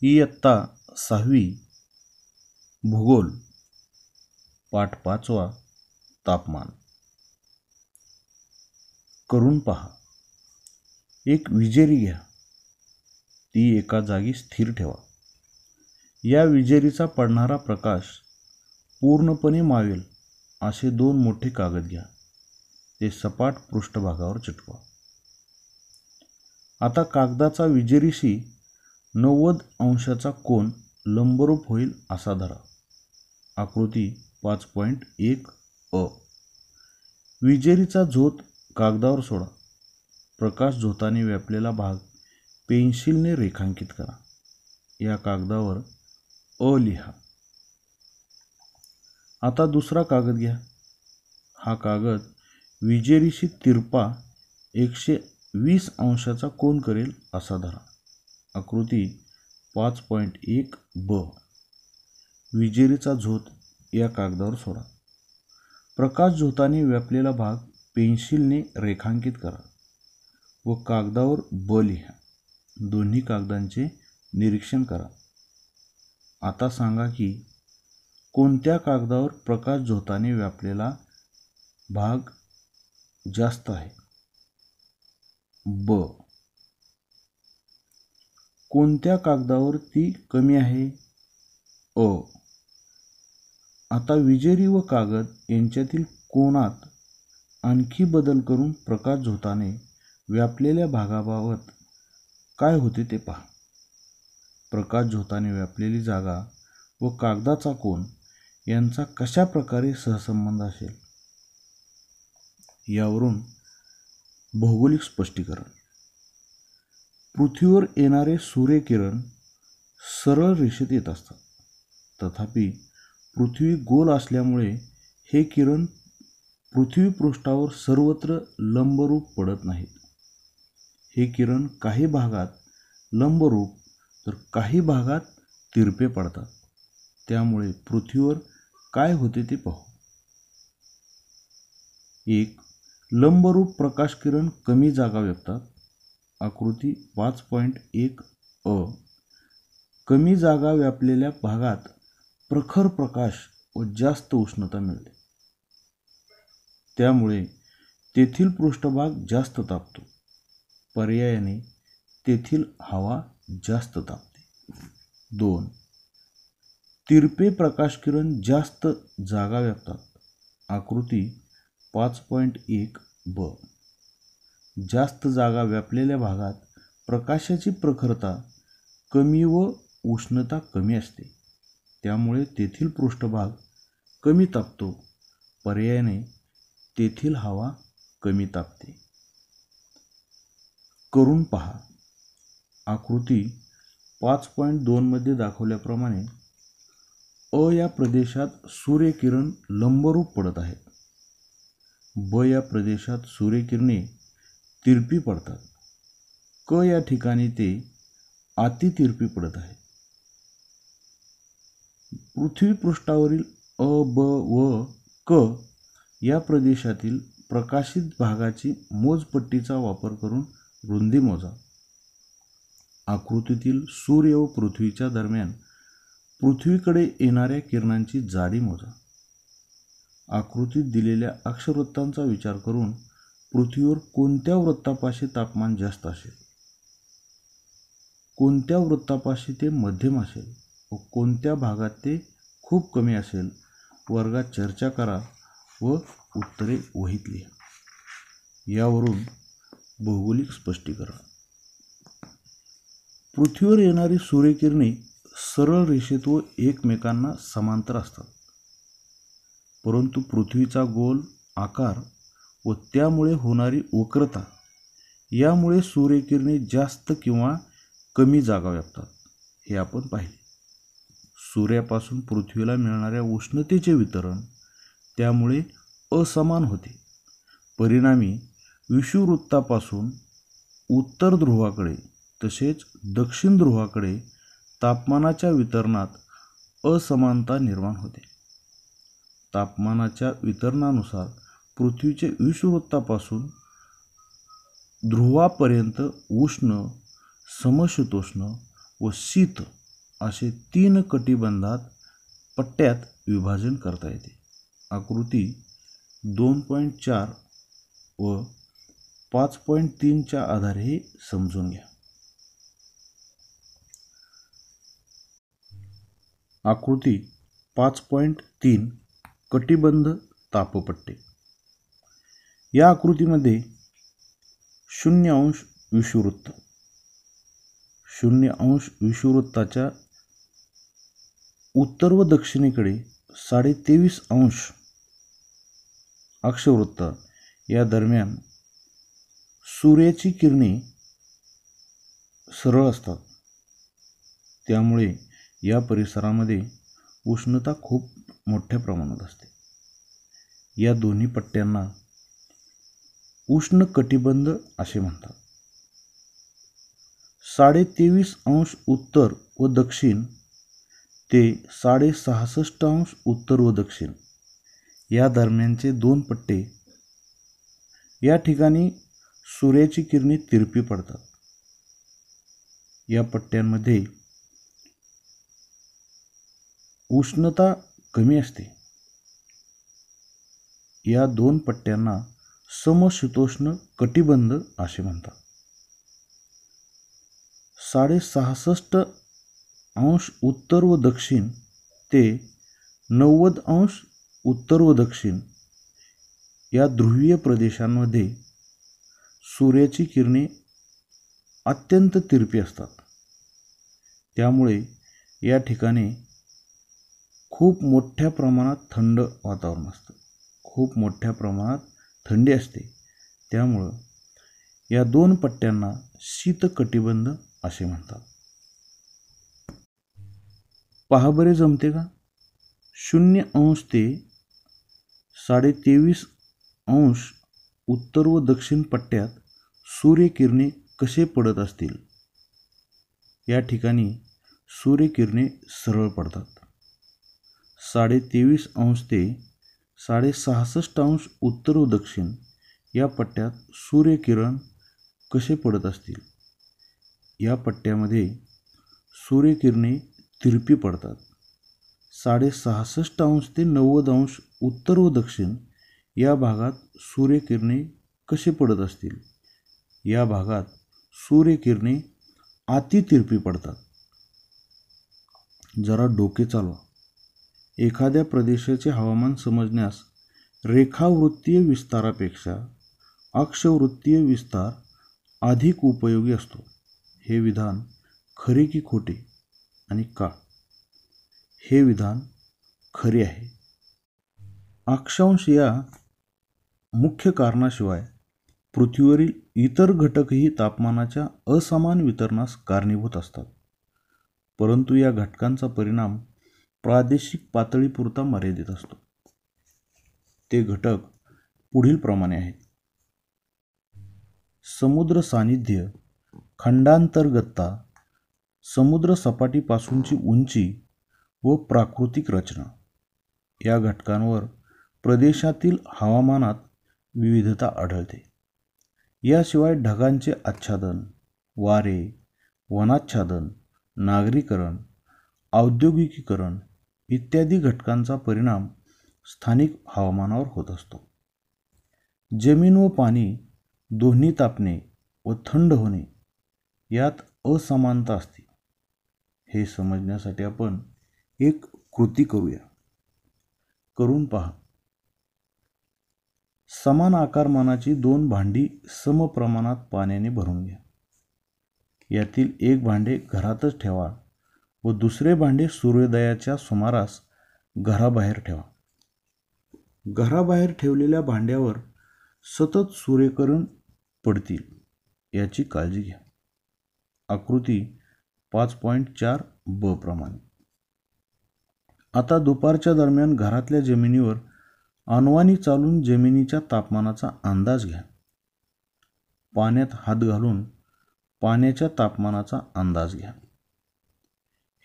इयत्ता 6वी भूगोल पाठ 5वा तापमान. करून पहा. एक विजेरी घ्या, ती एका जागी स्थिर ठेवा. या विजेरीचा पडणारा प्रकाश पूर्णपणे मावेल असे 2 मोठे कागद घ्या. ते सपाट पृष्ठभागावर चिटकवा. आता कागदाचा विजेरीशी 90 अंशाचा कोन लंबरूप होईल असा धरा. आकृती 5.1 अ. विजेरीचा झोत कागदावर सोडा. प्रकाश झोताने व्यापलेला भाग पेन्सिलने रेखांकित करा. या कागदावर अ लिहा. आता दुसरा कागद घ्या. हा कागद विजेरीशी तिरपा 120 अंशाचा कोन करेल असा धरा. आकृती 5.1 ब. विजेरीचा झोत या कागदावर सोडा. प्रकाश झोताने व्यापलेला भाग पेन्सिलने रेखांकित करा व कागदावर ब लिहा. दोन्ही कागदांचे निरीक्षण करा. आता सांगा की कोणत्या कागदावर प्रकाश झोताने व्यापलेला भाग जास्त आहे. ब. कोणत्या कागदावर ती कमी आहे. अ. आता विजेरी व कागद यांच्यातील कोनात आणखी बदल करून प्रकाश झोताने व्यापलेल्या भागाबाबत काय होते ते पहा. प्रकाश झोताने व्यापलेली जागा व कागदाचा कोन यांचा कशा प्रकारे सहसंबंध असेल. यावरून भौगोलिक स्पष्टीकरण. पृथ्वीवर येणारे सूर्यकिरण सरळ रेषेत येत असतात. तथापि पृथ्वी गोल असल्यामुळे हे किरण पृथ्वीपृष्ठावर सर्वत्र लंबरूप पडत नाहीत. हे किरण काही भागात लंबरूप तर काही भागात तिरपे पडतात. त्यामुळे पृथ्वीवर काय होते ते पाहू. 1. लंबरूप प्रकाश किरण कमी जागा व्यापतात. आकृती 5.1 अ. कमी जागा व्यापलेल्या भागात प्रखर प्रकाश व जास्त उष्णता मिळते. त्यामुळे तेथील पृष्ठभाग जास्त तापतो. पर्यायाने तेथील हवा जास्त तापते. 2. तिरपे प्रकाशकिरण जास्त जागा व्यापतात. आकृती 5.1 ब. जास्त जागा व्यापलेल्या भागात प्रकाशाची प्रखरता कमी व उष्णता कमी असते. त्यामुळे तेथील पृष्ठभाग कमी तापतो. पर्यायाने तेथील हवा कमी तापते. करून पहा. आकृती 5.2 मध्ये दाखवल्याप्रमाणे अ या प्रदेशात सूर्यकिरण लंबरूप पडत आहेत. ब या प्रदेशात सूर्यकिरणे तिरपी पडतात. क या ठिकाणी ते अतितिरपी पडत आहे. पृथ्वीपृष्ठावरील अ, ब व क या प्रदेशातील प्रकाशित भागाची मोजपट्टीचा वापर करून रुंदी मोजा. आकृतीतील सूर्य व पृथ्वीच्या दरम्यान पृथ्वीकडे येणाऱ्या किरणांची जाडी मोजा. आकृतीत दिलेल्या अक्षवृत्तांचा विचार करून पृथ्वीवर कोणत्या वृत्तापाशी तापमान जास्त असेल, कोणत्या वृत्तापाशी ते मध्यम असेल व कोणत्या भागात ते खूप कमी असेल वर्गात चर्चा करा व उत्तरे वहीत लिहा. यावरून भौगोलिक स्पष्टीकरण. पृथ्वीवर येणारी सूर्यकिरणे सरळ रेषेत व एकमेकांना समांतर असतात. परंतु पृथ्वीचा गोल आकार व त्यामुळे होणारी वक्रता यामुळे सूर्यकिरणे जास्त किंवा कमी जागा व्यापतात हे आपण पाहिले. सूर्यापासून पृथ्वीला मिळणाऱ्या उष्णतेचे वितरण त्यामुळे असमान होते. परिणामी विषुववृत्तापासून उत्तर ध्रुवाकडे तसेच दक्षिण ध्रुवाकडे तापमानाच्या वितरणात असमानता निर्माण होते. तापमानाच्या वितरणानुसार पृथ्वीचे विषुववृत्तापासून ध्रुवापर्यंत उष्ण, समशीतोष्ण व शीत असे 3 कटिबंधात पट्ट्यात विभाजन करता येते. आकृती 2.4 व 5.3 च्या आधारे हे समजून घ्या. आकृती 5.3 कटिबंध तापपट्टे. या आकृतीमध्ये 0° विषुववृत्त, 0° विषुववृत्ताच्या उत्तर व दक्षिणेकडे 23.5° अक्षवृत्त या दरम्यान सूर्याची किरणे सरळ असतात. त्यामुळे या परिसरामध्ये उष्णता खूप मोठ्या प्रमाणात असते. या दोन्ही पट्ट्यांना उष्ण कटिबंध असे म्हणतात. 23.5° उत्तर व दक्षिण ते 66.5° उत्तर व दक्षिण या दरम्यानचे 2 पट्टे. या ठिकाणी सूर्याची किरणे तिरपी पडतात. या पट्ट्यांमध्ये उष्णता कमी असते. या 2 पट्ट्यांना समशीतोष्ण कटिबंध असे म्हणतात. 66.5° उत्तर व दक्षिण ते 90° उत्तर व दक्षिण या ध्रुवीय प्रदेशांमध्ये सूर्याची किरणे अत्यंत तिरपी असतात. त्यामुळे या ठिकाणी खूप मोठ्या प्रमाणात थंड वातावरण असतं, खूप मोठ्या प्रमाणात थंडी असते. त्यामुळं या 2 पट्ट्यांना शीतकटिबंध असे म्हणतात. पहा बरे जमते का? 0° ते 23.5° उत्तर व दक्षिण पट्ट्यात सूर्यकिरणे कसे पडत असतील. या ठिकाणी सूर्यकिरणे सरळ पडतात. 23.5° ते 66.5° उत्तर व दक्षिण या पट्ट्यात सूर्यकिरण कसे पडत असतील. या पट्ट्यामध्ये सूर्यकिरणे तिरपी पडतात. 66.5° ते 90° उत्तर व दक्षिण या भागात सूर्यकिरणे कसे पडत असतील. या भागात सूर्यकिरणे अति तिरपी पडतात. जरा डोके चालवा. एखाद्या प्रदेशाचे हवामान समजण्यास रेखावृत्तीय विस्तारापेक्षा अक्षवृत्तीय विस्तार अधिक उपयोगी असतो. हे विधान खरे की खोटे आणि का? हे विधान खरे आहे. अक्षांश या मुख्य कारणाशिवाय पृथ्वीवरील इतर घटकही तापमानाच्या असमान वितरणास कारणीभूत असतात. परंतु या घटकांचा परिणाम प्रादेशिक पातळीपुरता मर्यादित असतो. ते घटक पुढील प्रमाणे आहेत. समुद्र सानिध्य, खंडांतर्गतता, समुद्र सपाटीपासूनची उंची व प्राकृतिक रचना. या घटकांवर प्रदेशातील हवामानात विविधता आढळते. याशिवाय ढगांचे आच्छादन, वारे, वनाच्छादन, नागरीकरण, औद्योगिकीकरण इत्यादी घटकांचा परिणाम स्थानिक हवामानावर होत असतो. जमीन व पाणी दोन्ही तापणे व थंड होणे यात असमानता असते. हे समजण्यासाठी आपण एक कृती करूया. करून पहा. समान आकारमानाची 2 भांडी समप्रमाणात पाण्याने भरून घ्या. यातील एक भांडे घरातच ठेवा व दुसरे भांडे सूर्योदयाच्या सुमारास घराबाहेर ठेवा. घराबाहेर ठेवलेल्या भांड्यावर सतत सूर्यकिरण पडतील याची काळजी घ्या. आकृती 5.4 ब प्रमाणे. आता दुपारच्या दरम्यान घरातल्या जमिनीवर अनवाणी चालून जमिनीच्या तापमानाचा अंदाज घ्या. पाण्यात हात घालून पाण्याच्या तापमानाचा अंदाज घ्या.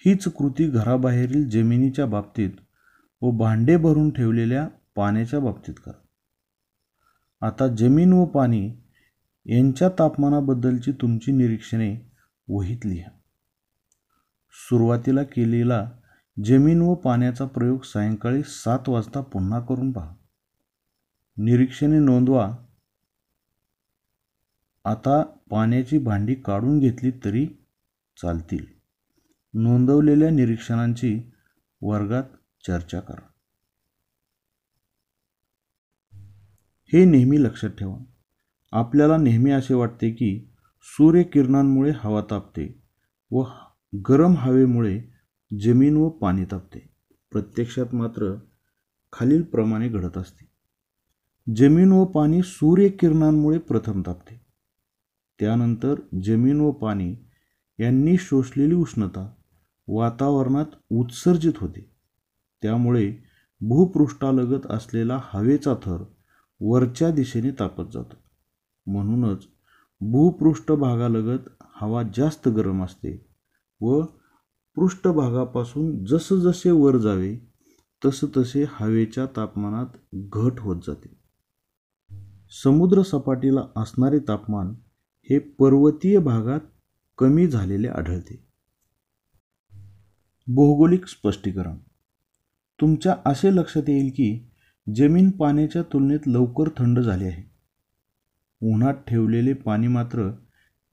हीच कृती घराबाहेरील जमिनीच्या बाबतीत व भांडे भरून ठेवलेल्या पाण्याच्या बाबतीत करा. आता जमीन व पाणी यांच्या तापमानाबद्दलची तुमची निरीक्षणे वहीत लिहा. सुरुवातीला केलेला जमीन व पाण्याचा प्रयोग सायंकाळी 7 वाजता पुन्हा करून पहा. निरीक्षणे नोंदवा. आता पाण्याची भांडी काढून घेतली तरी चालतील. नोंदवलेल्या निरीक्षणांची वर्गात चर्चा करा. हे नेहमी लक्षात ठेवा. आपल्याला नेहमी असे वाटते की सूर्यकिरणांमुळे हवा तापते व गरम हवेमुळे जमीन व पाणी तापते. प्रत्यक्षात मात्र खालीलप्रमाणे घडत असते. जमीन व पाणी सूर्यकिरणांमुळे प्रथम तापते. त्यानंतर जमीन व पाणी यांनी शोषलेली उष्णता वातावरणात उत्सर्जित होते. त्यामुळे भूपृष्ठालगत असलेला हवेचा थर वरच्या दिशेने तापत जातो. म्हणूनच भूपृष्ठभागालगत हवा जास्त गरम असते व पृष्ठभागापासून जसजसे वर जावे तसतसे हवेच्या तापमानात घट होत जाते. समुद्र सपाटीला असणारे तापमान हे पर्वतीय भागात कमी झालेले आढळते. भौगोलिक स्पष्टीकरण. तुमच्या असे लक्षात येईल की जमीन पाण्याच्या तुलनेत लवकर थंड झाली आहे. उन्हात ठेवलेले पाणी मात्र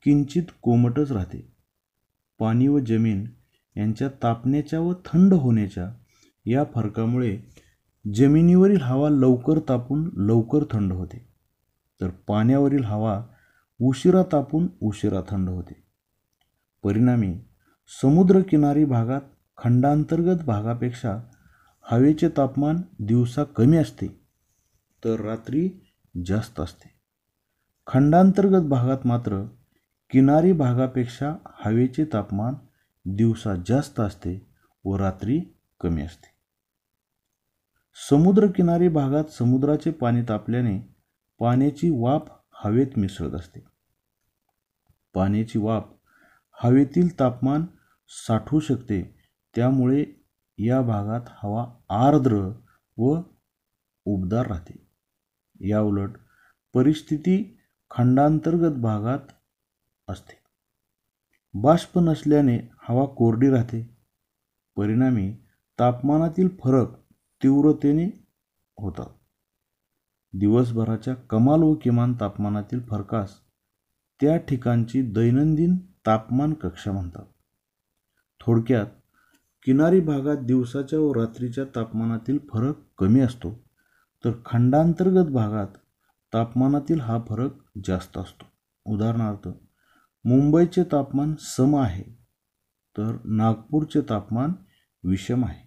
किंचित कोमटच राहते. पाणी व जमीन यांच्या तापण्याच्या व थंड होण्याच्या या फरकामुळे जमिनीवरील हवा लवकर तापून लवकर थंड होते, तर पाण्यावरील हवा उशिरा तापून उशिरा थंड होते. परिणामी समुद्रकिनारी भागात खंडांतर्गत भागापेक्षा हवेचे तापमान दिवसा कमी असते तर रात्री जास्त असते. खंडांतर्गत भागात मात्र किनारी भागापेक्षा हवेचे तापमान दिवसा जास्त असते व रात्री कमी असते. समुद्रकिनारी भागात समुद्राचे पाणी तापल्याने पाण्याची वाफ हवेत मिसळत असते. पाण्याची वाफ हवेतील तापमान साठवू शकते. त्यामुळे या भागात हवा आर्द्र व उबदार राहते. याउलट परिस्थिती खंडांतर्गत भागात असते. बाष्प नसल्याने हवा कोरडी राहते. परिणामी तापमानातील फरक तीव्रतेने होतात. दिवसभराच्या कमाल व किमान तापमानातील फरकास त्या ठिकाणची दैनंदिन तापमान कक्षा म्हणतात. थोडक्यात किनारी भागात दिवसाच्या व रात्रीच्या तापमानातील फरक कमी असतो, तर खंडांतर्गत भागात तापमानातील हा फरक जास्त असतो. उदाहरणार्थ, मुंबईचे तापमान सम आहे तर नागपूरचे तापमान विषम आहे.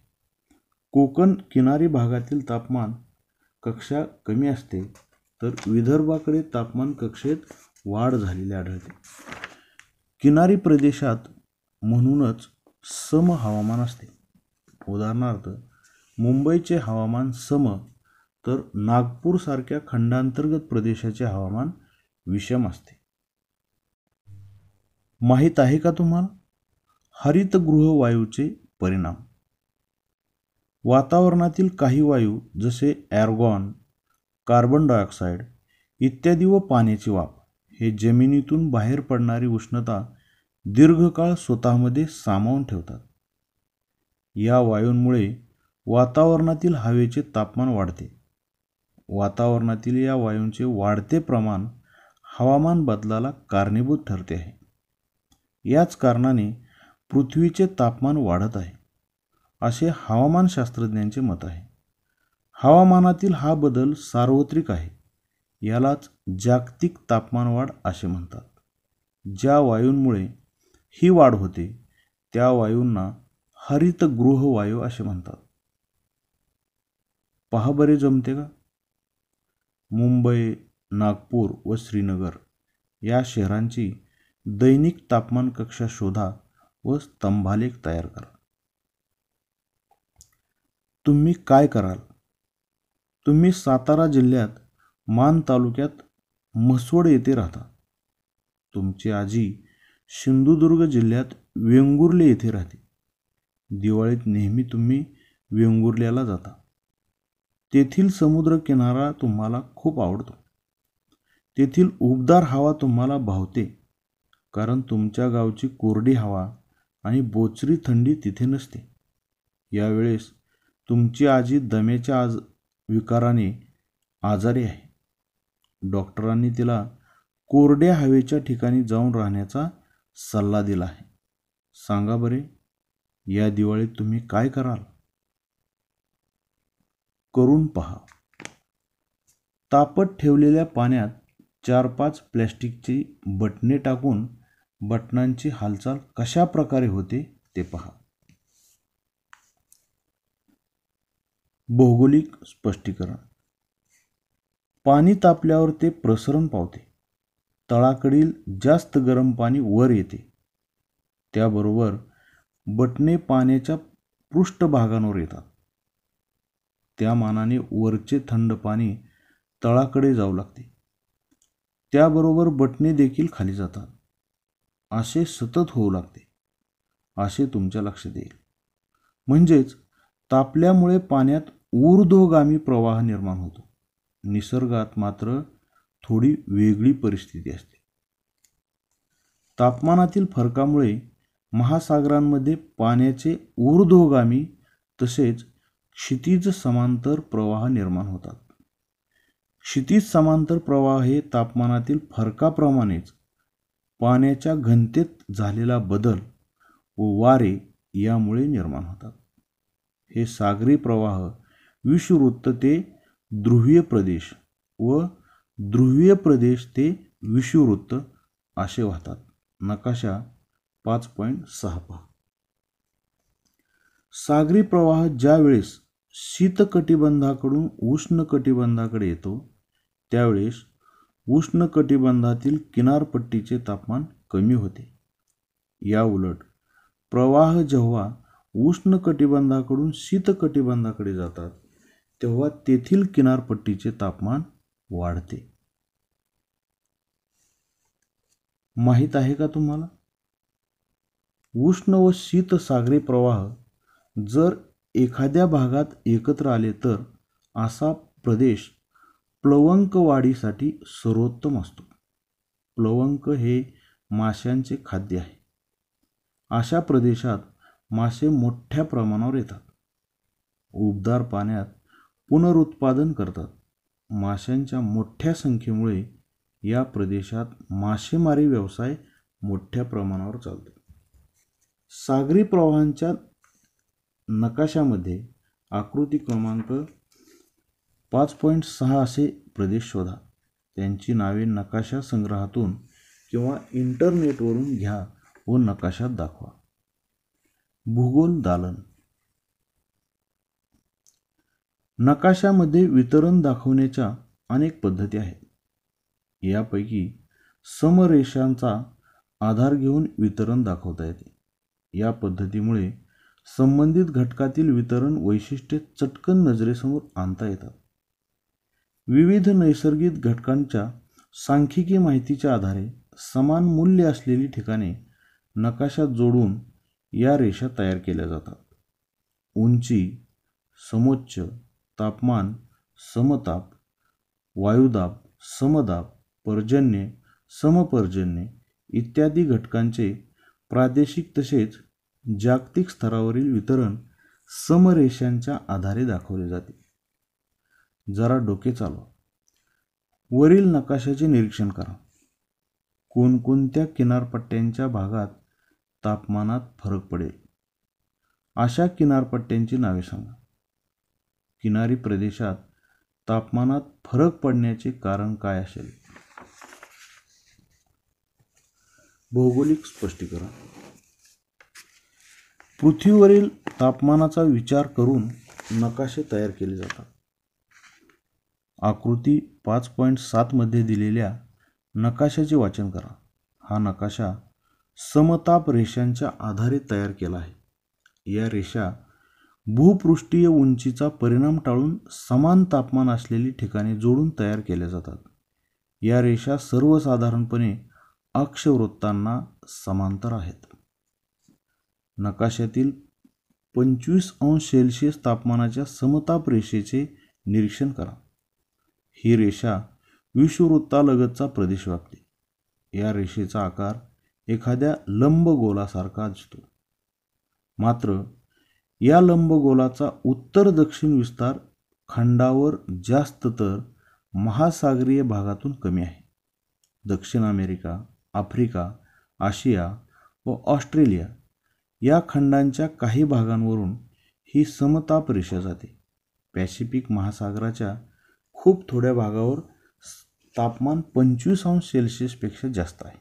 कोकण किनारी भागातील तापमान कक्षा कमी असते तर विदर्भाकडे तापमान कक्षेत वाढ झालेली आढळते. किनारी प्रदेशात म्हणूनच सम हवामान असते. उदाहरणार्थ, मुंबईचे हवामान सम तर नागपूरसारख्या खंडांतर्गत प्रदेशाचे हवामान विषम असते. माहीत आहे का तुम्हाला हरितगृह वायूचे परिणाम? वातावरणातील काही वायू जसे ॲर्गॉन, कार्बन डायऑक्साईड इत्यादी व पाण्याची वाफ हे जमिनीतून बाहेर पडणारी उष्णता दीर्घकाळ स्वतःमध्ये सामावून ठेवतात. या वायूंमुळे वातावरणातील हवेचे तापमान वाढते. वातावरणातील या वायूंचे वाढते प्रमाण हवामान बदलाला कारणीभूत ठरते आहे. याच कारणाने पृथ्वीचे तापमान वाढत आहे असे हवामानशास्त्रज्ञांचे मत आहे. हवामानातील हा बदल सार्वत्रिक आहे. यालाच जागतिक तापमानवाढ असे म्हणतात. ज्या वायूंमुळे ही वाढ होते त्या वायूंना हरितगृह वायू असे म्हणतात. पहा बरे जमते का? मुंबई, नागपूर व श्रीनगर या शहरांची दैनिक तापमान कक्षा शोधा व स्तंभालेख तयार करा. तुम्ही काय कराल? तुम्ही सातारा जिल्ह्यात मान तालुक्यात म्हसवड येथे राहता. तुमची आजी सिंधुदुर्ग जिल्ह्यात वेंगुर्ले येथे राहते. दिवाळीत नेहमी तुम्ही वेंगुर्ल्याला जाता. तेथील समुद्र किनारा तुम्हाला खूप आवडतो. तेथील उबदार हवा तुम्हाला भावते, कारण तुमच्या गावची कोरडी हवा आणि बोचरी थंडी तिथे नसते. यावेळेस तुमची आजी दम्याच्या विकाराने आजारी आहे. डॉक्टरांनी तिला कोरड्या हवेच्या ठिकाणी जाऊन राहण्याचा सल्ला दिला आहे. सांगा बरे, या दिवाळीत तुम्ही काय कराल? करून पहा. तापत ठेवलेल्या पाण्यात 4-5 प्लॅस्टिकची बटणे टाकून बटणांची हालचाल कशा प्रकारे होते ते पहा. भौगोलिक स्पष्टीकरण. पाणी तापल्यावर ते प्रसरण पावते. तळाकडील जास्त गरम पाणी वर येते. त्याबरोबर बटणे पाण्याच्या पृष्ठभागांवर येतात. त्या मानाने वरचे थंड पाणी तळाकडे जाऊ लागते. त्याबरोबर बटणे देखील खाली जातात. असे सतत होऊ लागते. असे तुमच्या लक्षात येईल. म्हणजेच तापल्यामुळे पाण्यात ऊर्ध्वगामी प्रवाह निर्माण होतो. निसर्गात मात्र थोडी वेगळी परिस्थिती असते. तापमानातील फरकामुळे महासागरांमध्ये पाण्याचे ऊर्ध्वगामी तसेच क्षितिज समांतर प्रवाह निर्माण होतात. क्षितिज समांतर प्रवाह हे तापमानातील फरकाप्रमाणेच पाण्याच्या घनतेत झालेला बदल व वारे यामुळे निर्माण होतात. हे सागरी प्रवाह विषुववृत्त ते ध्रुवीय प्रदेश व ध्रुवीय प्रदेश ते विषुववृत्त असे वाहतात. नकाशा 5.6 पहा. सागरी प्रवाह ज्या वेळेस शीतकटिबंधाकडून उष्ण कटिबंधाकडे येतो त्यावेळेस उष्ण कटिबंधातील किनारपट्टीचे तापमान कमी होते. या उलट प्रवाह जेव्हा उष्ण कटिबंधाकडून शीतकटिबंधाकडे जातात तेव्हा तेथील किनारपट्टीचे तापमान वाढते. माहीत आहे का तुम्हाला? उष्ण व शीत सागरी प्रवाह जर एखाद्या भागात एकत्र आले तर असा प्रदेश प्लवंक वाढीसाठी सर्वोत्तम असतो. प्लवंक हे माशांचे खाद्य आहे. अशा प्रदेशात मासे मोठ्या प्रमाणावर येतात. उबदार पाण्यात पुनरुत्पादन करतात. माशांच्या मोठ्या संख्येमुळे या प्रदेशात मासेमारी व्यवसाय मोठ्या प्रमाणावर चालतो. सागरी प्रवाहांच्या नकाशामध्ये आकृती क्रमांक 5.6 असे प्रदेश शोधा. त्यांची नावे नकाशा संग्रहातून किंवा इंटरनेटवरून घ्या व नकाशात दाखवा. भूगोल दालन. नकाशामध्ये वितरण दाखवण्याच्या अनेक पद्धती आहेत. यापैकी समरेषांचा आधार घेऊन वितरण दाखवता येते. या पद्धतीमुळे संबंधित घटकातील वितरण वैशिष्ट्ये चटकन नजरेसमोर आणता येतात. विविध नैसर्गिक घटकांच्या सांख्यिकी माहितीच्या आधारे समान मूल्य असलेली ठिकाणे नकाशात जोडून या रेषा तयार केल्या जातात. उंची, समोच्च, तापमान, समताप, वायुदाब, समदाब, पर्जन्य, समपर्जन्य इत्यादी घटकांचे प्रादेशिक तसेच जागतिक स्तरावरील वितरण समरेषांच्या आधारे दाखवले जाते. जरा डोके चालवा. वरील नकाशाचे निरीक्षण करा. कोणकोणत्या किनारपट्ट्यांच्या भागात तापमानात फरक पडेल? अशा किनारपट्ट्यांची नावे सांगा. किनारी प्रदेशात तापमानात फरक पडण्याचे कारण काय असेल? भौगोलिक स्पष्टीकरण. पृथ्वीवरील तापमानाचा विचार करून नकाशे तयार केले जातात. आकृती 5.7 मध्ये दिलेल्या नकाशाचे वाचन करा. हा नकाशा समताप रेषांच्या आधारे तयार केला आहे. या रेषा भूपृष्ठीय उंचीचा परिणाम टाळून समान तापमान असलेली ठिकाणे जोडून तयार केल्या जातात. या रेषा सर्वसाधारणपणे अक्षवृत्तांना समांतर आहेत. नकाशातील 25°C तापमानाच्या समताप रेषेचे निरीक्षण करा. ही रेषा विषुववृत्तालगतचा प्रदेश व्यापते. या रेषेचा आकार एखाद्या लंबगोलासारखा दिसतो. मात्र या लंबगोलाचा उत्तर दक्षिण विस्तार खंडावर जास्त तर महासागरीय भागातून कमी आहे. दक्षिण अमेरिका, आफ्रिका, आशिया व ऑस्ट्रेलिया या खंडांच्या काही भागांवरून ही समताप रेषा जाते. पॅसिफिक महासागराच्या खूप थोड्या भागावर तापमान 25°C जास्त आहे.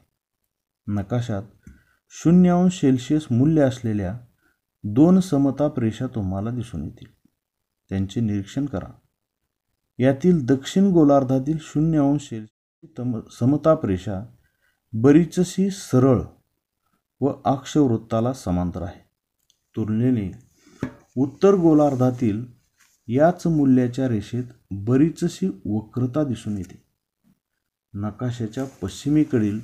नकाशात 0°C मूल्य असलेल्या 2 समताप रेषा तुम्हाला दिसून येतील. त्यांचे निरीक्षण करा. यातील दक्षिण गोलार्धातील 0°C समताप रेषा बरीचशी सरळ व अक्षवृत्ताला समांतर आहे. तुलनेने उत्तर गोलार्धातील याच मूल्याच्या रेषेत बरीचशी वक्रता दिसून येते. नकाशाच्या पश्चिमेकडील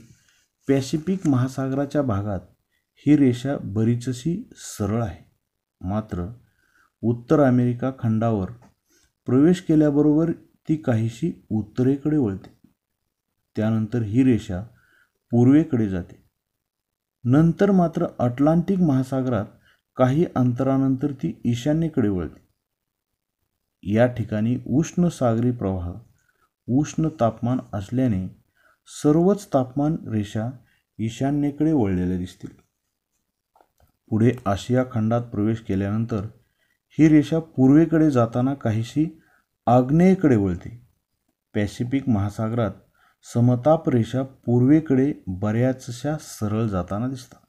पॅसिफिक महासागराच्या भागात ही रेषा बरीचशी सरळ आहे. मात्र उत्तर अमेरिका खंडावर प्रवेश केल्याबरोबर ती काहीशी उत्तरेकडे वळते. त्यानंतर ही रेषा पूर्वेकडे जाते. नंतर मात्र अटलांटिक महासागरात काही अंतरानंतर ती ईशान्येकडे वळते. या ठिकाणी उष्ण सागरी प्रवाह, उष्ण तापमान असल्याने सर्वच तापमान रेषा ईशान्येकडे वळलेल्या दिसतील. पुढे आशिया खंडात प्रवेश केल्यानंतर ही रेषा पूर्वेकडे जाताना काहीशी आग्नेयेकडे वळते. पॅसिफिक महासागरात समताप रेषा पूर्वेकडे बऱ्याचशा सरळ जाताना दिसतात.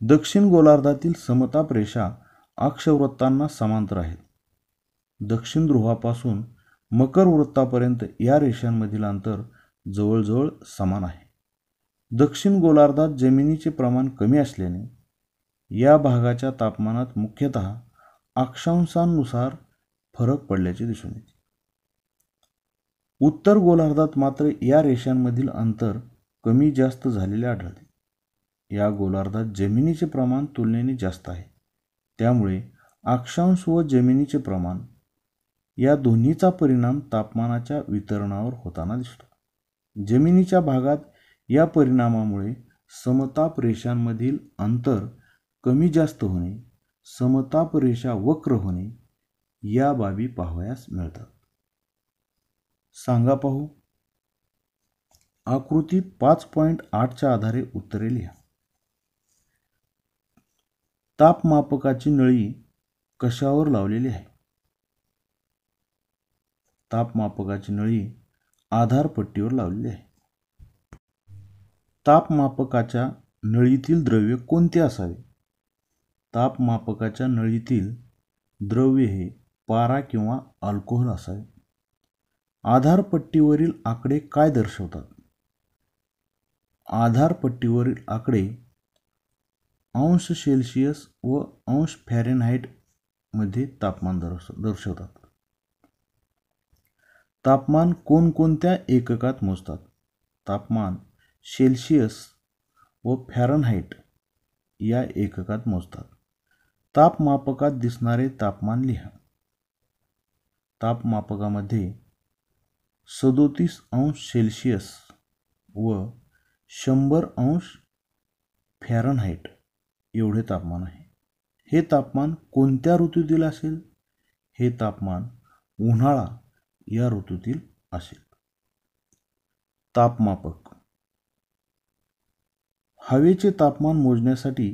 दक्षिण गोलार्धातील समताप रेषा अक्षवृत्तांना समांतर आहेत. दक्षिण ध्रुवापासून मकर वृत्तापर्यंत या रेषांमधील अंतर जवळजवळ समान आहे. दक्षिण गोलार्धात जमिनीचे प्रमाण कमी असल्याने या भागाच्या तापमानात मुख्यतः अक्षांशानुसार फरक पडल्याचे दिसून येते. उत्तर गोलार्धात मात्र या रेषांमधील अंतर कमी जास्त झालेले आढळते. या गोलार्धात जमिनीचे प्रमाण तुलनेने जास्त आहे. त्यामुळे अक्षांश व जमिनीचे प्रमाण या दोन्हीचा परिणाम तापमानाच्या वितरणावर होताना दिसतो. जमिनीच्या भागात या परिणामामुळे समताप रेषांमधील अंतर कमी जास्त होणे, समताप रेषा वक्र होणे या बाबी पाहावयास मिळतात. सांगा पाहू. आकृती 5.8च्या आधारे उत्तरे लिहा. तापमापकाची नळी कशावर लावलेली आहे? तापमापकाची नळी आधारपट्टीवर लावलेली आहे. तापमापकाच्या नळीतील द्रव्य कोणते असावे? तापमापकाच्या नळीतील द्रव्य हे पारा किंवा अल्कोहोल असावे. आधारपट्टीवरील आकडे काय दर्शवतात? आधारपट्टीवरील आकडे अंश सेल्सिअस व अंश फॅरेनहाइट मध्ये तापमान दर्शवतात. तापमान कोणकोणत्या एककात मोजतात? तापमान सेल्सिअस व फॅरेनहाइट या एककात मोजतात. तापमापकात दिसणारे तापमान लिहा. तापमापकामध्ये 37°C व 100°F एवढे तापमान आहे. हे तापमान कोणत्या ऋतूतील असेल? हे तापमान उन्हाळा या ऋतूतील असेल. तापमापक. हवेचे तापमान मोजण्यासाठी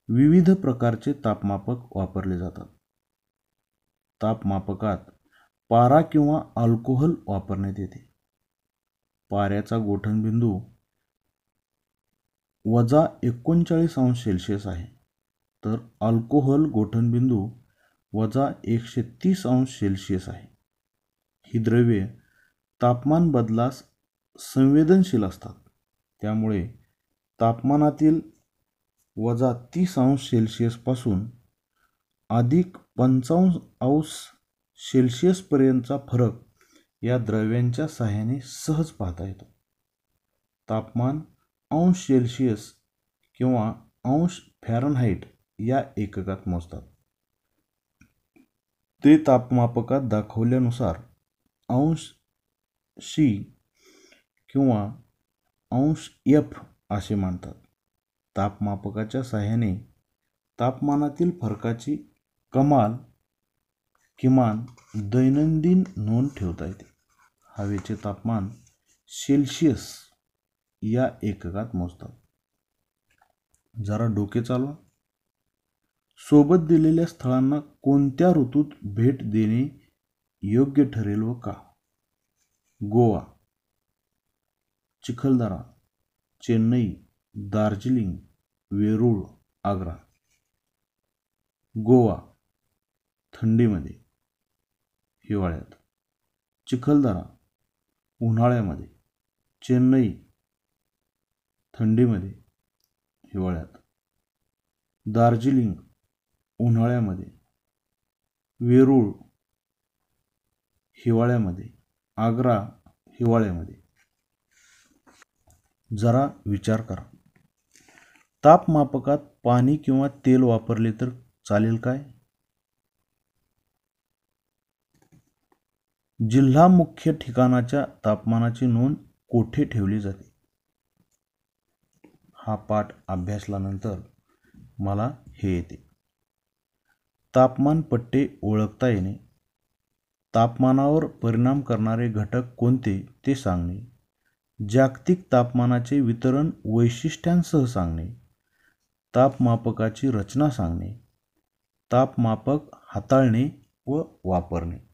विविध प्रकारचे तापमापक वापरले जातात. तापमापकात पारा किंवा अल्कोहोल वापरण्यात येते. पाऱ्याचा गोठणबिंदू -39°C आहे, तर अल्कोहोल गोठणबिंदू -130°C आहे. ही द्रव्ये तापमान बदलास संवेदनशील असतात. त्यामुळे तापमानातील -30°C पासून +55°C पर्यंतचा फरक या द्रव्यांच्या सहाय्याने सहज पाहता येतो. तापमान अंश सेल्सिअस किंवा अंश फॅरेनहाइट या एककात मोजतात. ते तापमापकात दाखवल्यानुसार अंश सी किंवा अंश एफ असे मानतात. तापमापकाच्या सहाय्याने तापमानातील फरकाची कमाल किमान दैनंदिन नोंद ठेवता येते. हवेचे तापमान सेल्सिअस या एककात मोजतात. जरा डोके चालवा. सोबत दिलेल्या स्थळांना कोणत्या ऋतूत भेट देणे योग्य ठरेल व का? गोवा, चिखलदरा, चेन्नई, दार्जिलिंग, वेरूळ, आग्रा. गोवा थंडीमध्ये, हिवाळ्यात. चिखलदरा उन्हाळ्यामध्ये. चेन्नई थंडीमध्ये, हिवाळ्यात. दार्जिलिंग उन्हाळ्यामध्ये. वेरूळ हिवाळ्यामध्ये. आग्रा हिवाळ्यामध्ये. जरा विचार करा. तापमापकात पाणी किंवा तेल वापरले तर चालेल काय? जिल्हा मुख्य ठिकाणाच्या तापमानाची नोंद कोठे ठेवली जाते? हा पाठ अभ्यासल्यानंतर मला हे येते. तापमान पट्टे ओळखता येणे. तापमानावर परिणाम करणारे घटक कोणते ते सांगणे. जागतिक तापमानाचे वितरण वैशिष्ट्यांसह सांगणे. तापमापकाची रचना सांगणे. तापमापक हाताळणे व वापरणे.